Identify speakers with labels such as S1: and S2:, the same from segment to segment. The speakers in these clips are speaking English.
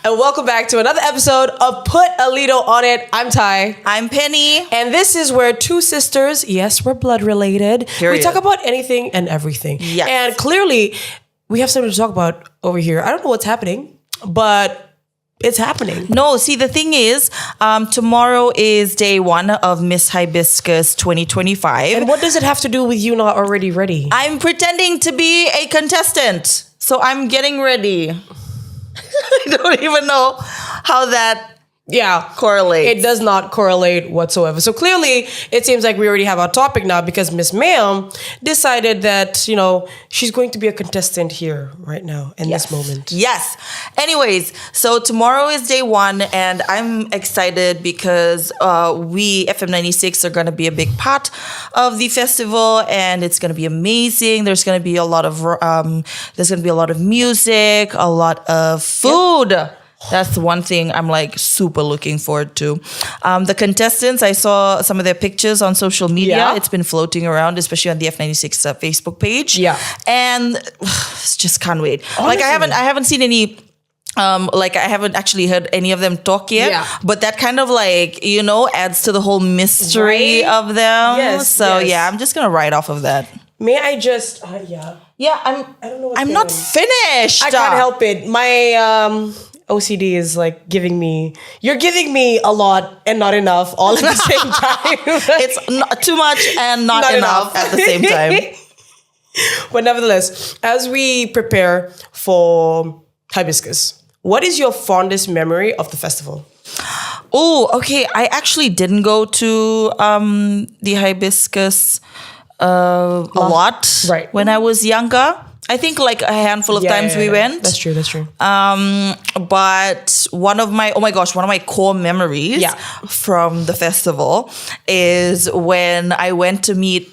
S1: and welcome back to another episode of Put a Lido on It. I'm Ty.
S2: I'm Penny.
S1: And this is where two sisters, yes, we're blood related.
S2: Period.
S1: We talk about anything and everything.
S2: Yes.
S1: And clearly, we have something to talk about over here. I don't know what's happening, but it's happening.
S2: No, see, the thing is, tomorrow is day one of Miss Hibiscus 2025.
S1: And what does it have to do with you not already ready?
S2: I'm pretending to be a contestant, so I'm getting ready. I don't even know how that correlates.
S1: It does not correlate whatsoever. So clearly, it seems like we already have our topic now because Miss Ma'am decided that, she's going to be a contestant here right now in this moment.
S2: Yes. Anyways, so tomorrow is day one and I'm excited because we, FM96, are going to be a big part of the festival and it's going to be amazing. There's going to be a lot of music, a lot of food. Yep. That's the one thing I'm super looking forward to. The contestants, I saw some of their pictures on social media. Yeah. It's been floating around, especially on the F96 Facebook page. Yeah. And just can't wait. Honestly. I haven't seen any I haven't actually heard any of them talk yet. Yeah. But that kind of adds to the whole mystery of them. Yes. So yeah, I'm just gonna ride off of that.
S1: May I just
S2: Yeah, I don't know I'm not finished.
S1: I can't help it. My OCD is giving me, you're giving me a lot and not enough all at the same time.
S2: It's not too much and not enough at the same time.
S1: But nevertheless, as we prepare for Hibiscus, what is your fondest memory of the festival?
S2: Oh, okay. I actually didn't go to the Hibiscus a lot when I was younger. I think a handful of times we went.
S1: That's true.
S2: But one of my core memories from the festival is when I went to meet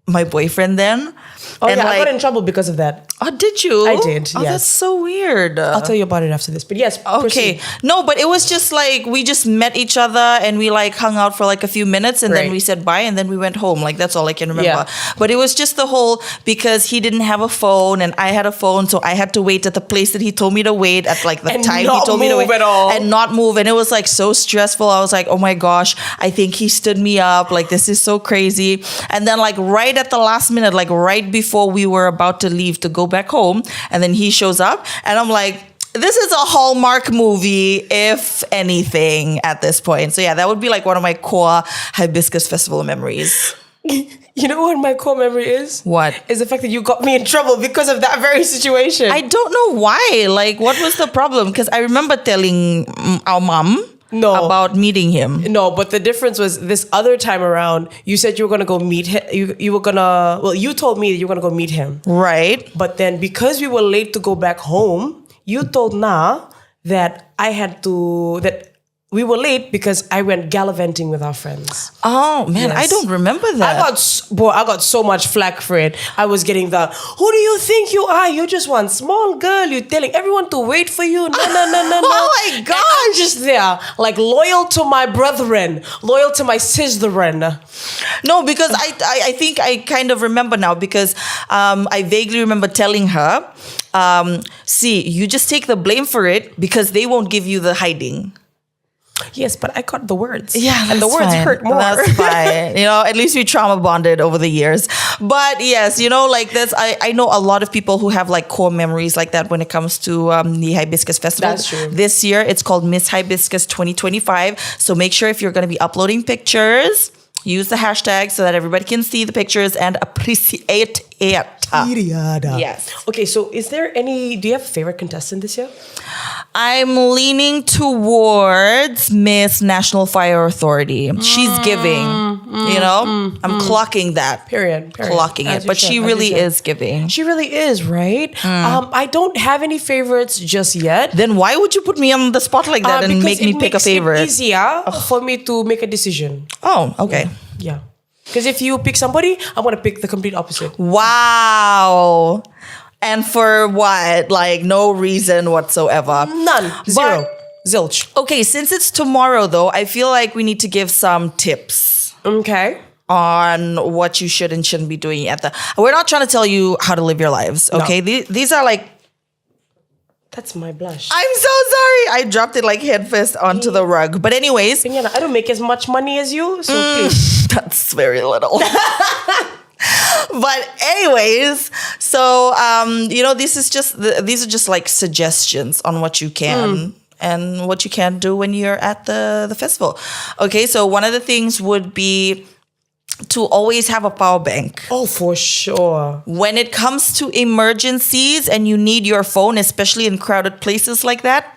S2: my boyfriend then.
S1: Oh, and I got in trouble because of that.
S2: Oh, did you?
S1: I did,
S2: Oh, that's so weird.
S1: I'll tell you about it after this. But yes,
S2: okay.
S1: Proceed.
S2: No, but it was just we just met each other and we hung out for a few minutes and then we said bye and then we went home. That's all I can remember. Yeah. But it was just the whole, because he didn't have a phone and I had a phone, so I had to wait at the place that he told me to wait at the
S1: and
S2: time he told me to wait.
S1: At all.
S2: And not move. And it was so stressful. I was oh my gosh, I think he stood me up. This is so crazy. And then right at the last minute, right before we were about to leave to go back home, and then he shows up and I'm this is a Hallmark movie, if anything, at this point. So yeah, that would be one of my core Hibiscus Festival memories.
S1: You know what my core memory is?
S2: What?
S1: Is the fact that you got me in trouble because of that very situation.
S2: I don't know why. What was the problem? Because I remember telling our mom about meeting him.
S1: No, but the difference was this other time around, you said you were going to go meet him. You told me that you were going to go meet him.
S2: Right.
S1: But then because we were late to go back home, you told Na that we were late because I went gallivanting with our friends.
S2: Oh, man, yes. I don't remember that.
S1: I got so much flack for it. I was getting who do you think you are? You're just one small girl. You're telling everyone to wait for you. No.
S2: Oh, my gosh.
S1: I'm just there, loyal to my brethren, loyal to my sisterin.
S2: No, because I think I kind of remember now because I vaguely remember telling her, see, you just take the blame for it because they won't give you the hiding.
S1: Yes, but I caught the words.
S2: Yeah,
S1: and the words hurt more.
S2: That's fine. At least we trauma bonded over the years. But yes, this. I know a lot of people who have core memories like that when it comes to the Hibiscus Festival.
S1: That's true.
S2: This year, it's called Miss Hibiscus 2025. So make sure if you're going to be uploading pictures, use the hashtag so that everybody can see the pictures and appreciate it. Yes.
S1: Okay, so do you have a favorite contestant this year?
S2: I'm leaning towards Miss National Fire Authority. She's giving, I'm clocking that.
S1: Period.
S2: Clocking it. But she really is giving.
S1: She really is, right? I don't have any favorites just yet.
S2: Then why would you put me on the spot like that and make me pick a favorite?
S1: It's easier for me to make a decision.
S2: Oh, okay.
S1: Yeah. Because if you pick somebody, I'm going to pick the complete opposite.
S2: Wow. And for what? No reason whatsoever.
S1: None. Zero. Zilch.
S2: Okay, since it's tomorrow though, I feel like we need to give some tips.
S1: Okay.
S2: On what you should and shouldn't be doing at the... We're not trying to tell you how to live your lives, okay? No. These are
S1: That's my blush.
S2: I'm so sorry. I dropped it like headfirst onto the rug. But anyways,
S1: Pinyana, I don't make as much money as you, so please.
S2: that's very little. But anyways, so these are just like suggestions on what you can and what you can't do when you're at the festival. Okay, so one of the things would be to always have a power bank.
S1: Oh, for sure.
S2: When it comes to emergencies and you need your phone, especially in crowded places like that,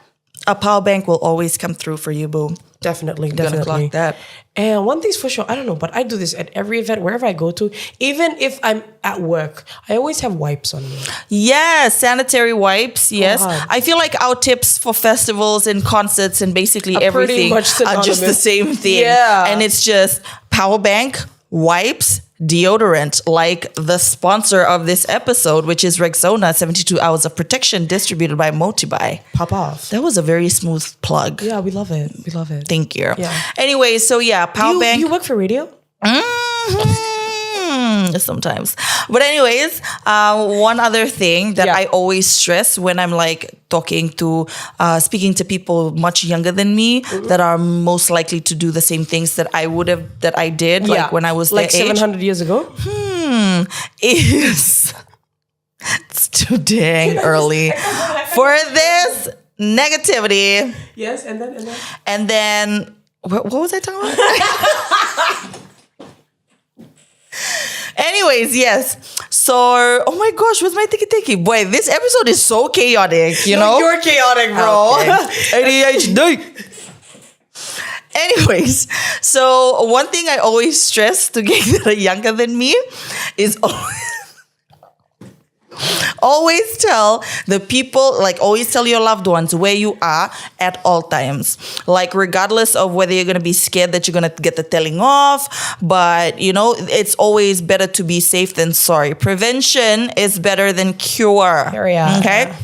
S2: a power bank will always come through for you, boo.
S1: Definitely.
S2: Gonna clock that.
S1: And one thing's for sure, I don't know, but I do this at every event, wherever I go to. Even if I'm at work, I always have wipes on me.
S2: Yes, sanitary wipes. Yes.
S1: God.
S2: I feel like our tips for festivals and concerts and basically
S1: Are pretty
S2: everything
S1: much
S2: are just the
S1: synonymous.
S2: same thing.
S1: Yeah.
S2: And it's just power bank, wipes, deodorant, like the sponsor of this episode, which is Rexona, 72 hours of protection, distributed by Motibhai.
S1: Pop off.
S2: That was a very smooth plug.
S1: Yeah, we love it. We love it.
S2: Thank you.
S1: Yeah.
S2: Anyway, so yeah, power bank.
S1: You work for radio?
S2: Sometimes. But anyways, one other thing that I always stress when I'm like speaking to people much younger than me that are most likely to do the same things that I did like when I was their
S1: like 700 years ago.
S2: Is it's too dang early for this negativity.
S1: Yes,
S2: And then what was I talking about? Anyways, yes. So, oh my gosh, where's my tiki? Boy, this episode is so chaotic, you know?
S1: You're chaotic, bro.
S2: Okay. ADHD. Anyways, so one thing I always stress to guys that are younger than me is always tell the people, like always tell your loved ones where you are at all times. Like regardless of whether you're going to be scared that you're going to get the telling off, but you know, it's always better to be safe than sorry. Prevention is better than cure. Okay?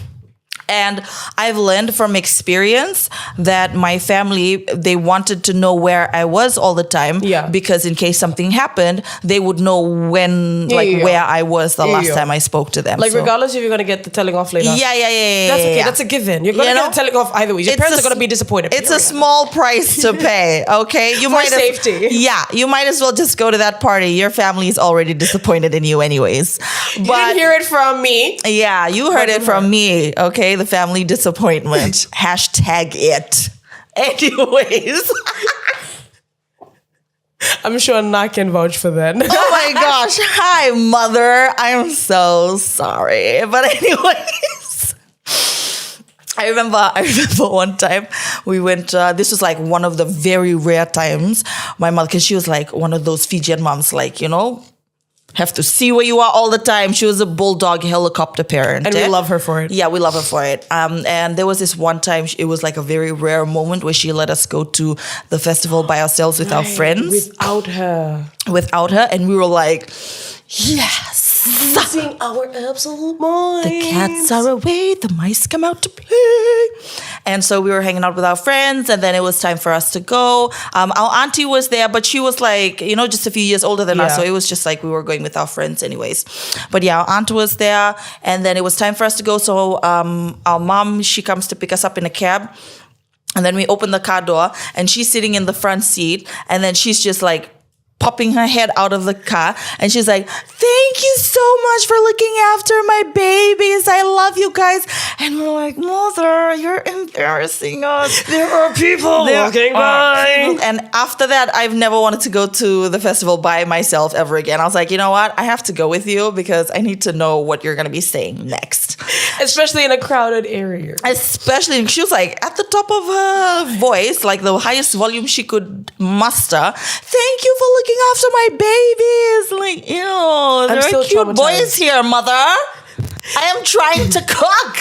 S2: And I've learned from experience that my family, they wanted to know where I was all the time.
S1: Yeah.
S2: Because in case something happened, they would know when, where I was the last time I spoke to them.
S1: Like regardless if you're going to get the telling off later.
S2: Yeah.
S1: That's okay. That's a given. You're going to get the telling off either way. Your parents are going to be disappointed.
S2: It's a small price to pay, okay? You
S1: For safety.
S2: You might as well just go to that party. Your family is already disappointed in you anyways.
S1: You didn't hear it from me.
S2: Yeah, you heard it from me, okay? The family disappointment. Hashtag it. Anyways.
S1: I'm sure Na can vouch for that.
S2: Oh my gosh. Hi, mother. I'm so sorry. But anyways. I remember one time we went, this was like one of the very rare times my mother, because she was like one of those Fijian moms, like, you know, have to see where you are all the time. She was a bulldog helicopter parent.
S1: And we love her for it.
S2: Yeah, we love her for it. And there was this one time, it was like a very rare moment where she let us go to the festival by ourselves with our friends. Without her. And we were like, yes.
S1: Losing our absolute mind.
S2: The cats are away, the mice come out to play. And so we were hanging out with our friends, and then it was time for us to go. Our auntie was there, but she was like, you know, just a few years older than us. So it was just like we were going with our friends anyways. But yeah, our aunt was there, and then it was time for us to go. So our mom, she comes to pick us up in a cab. And then we open the car door, and she's sitting in the front seat, and then she's just like, popping her head out of the car, and she's like, thank you so much for looking after my babies. I love you guys. And we're like, mother, you're embarrassing us.
S1: There are people walking by.
S2: And after that, I've never wanted to go to the festival by myself ever again. I was like, you know what? I have to go with you because I need to know what you're going to be saying next.
S1: Especially in a crowded area.
S2: Especially, she was like at the top of her voice, like the highest volume she could muster. Thank you for looking after my babies. Like, ew, there are cute boys here, mother. I am trying to cook.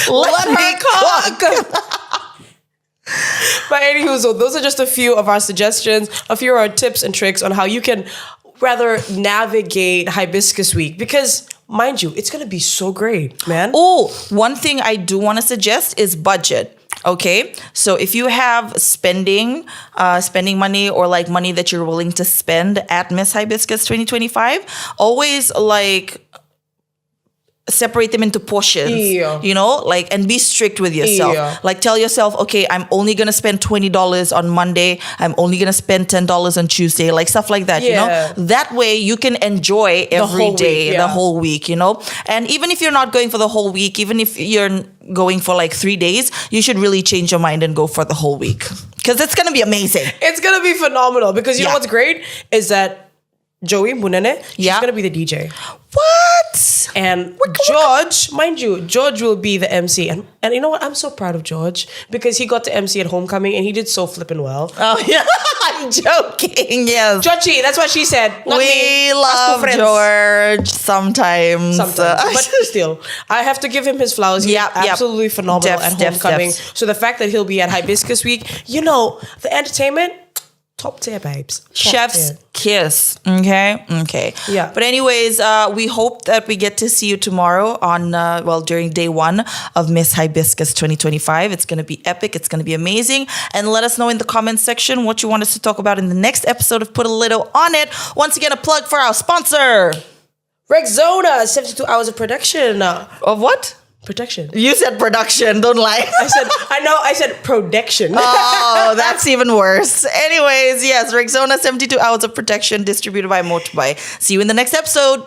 S2: Let me cook.
S1: But anywho, so those are just a few of our suggestions, a few of our tips and tricks on how you can rather navigate Hibiscus Week. Because, mind you, it's going to be so great, man.
S2: Oh, one thing I do want to suggest is budget. Okay, so if you have spending money or like money that you're willing to spend at Miss Hibiscus 2025, always like separate them into portions,
S1: Yeah.
S2: you know, like, and be strict with yourself.
S1: Yeah.
S2: Like, tell yourself, okay, I'm only going to spend $20 on Monday. I'm only going to spend $10 on Tuesday, like stuff like that, you know?
S1: Yeah.
S2: That way you can enjoy every
S1: whole
S2: day,
S1: week, yeah.
S2: the whole week, you know? And even if you're not going for the whole week, even if you're going for like 3 days, you should really change your mind and go for the whole week. Because it's going to be amazing.
S1: It's going to be phenomenal because you know
S2: Yeah.
S1: what's great is that Joey Munene, she's
S2: Yeah.
S1: going to be the DJ.
S2: What?
S1: And George, mind you, George will be the MC. And you know what? I'm so proud of George because he got to MC at Homecoming and he did so flippin' well.
S2: Oh, yeah. I'm joking. Yes.
S1: Georgie, that's what she said. Not me.
S2: We
S1: Us two
S2: love
S1: friends.
S2: George sometimes.
S1: Sometimes. But still, I have to give him his flowers. He's
S2: Yep, yep.
S1: absolutely phenomenal at Homecoming.
S2: Definitely.
S1: So the fact that he'll be at Hibiscus Week, you know, the entertainment, top tier, babes. Top
S2: Chef's
S1: tier.
S2: kiss. Okay.
S1: Yeah.
S2: But anyways, we hope that we get to see you tomorrow on, during day 1 of Miss Hibiscus 2025. It's going to be epic. It's going to be amazing. And let us know in the comments section what you want us to talk about in the next episode of Put a Lido on It. Once again, a plug for our sponsor.
S1: Rexona, 72 hours of production.
S2: Of what?
S1: Protection.
S2: You said production. Don't lie.
S1: I said protection.
S2: Oh, that's even worse. Anyways, yes, Rexona 72 hours of protection distributed by Motibhai. See you in the next episode.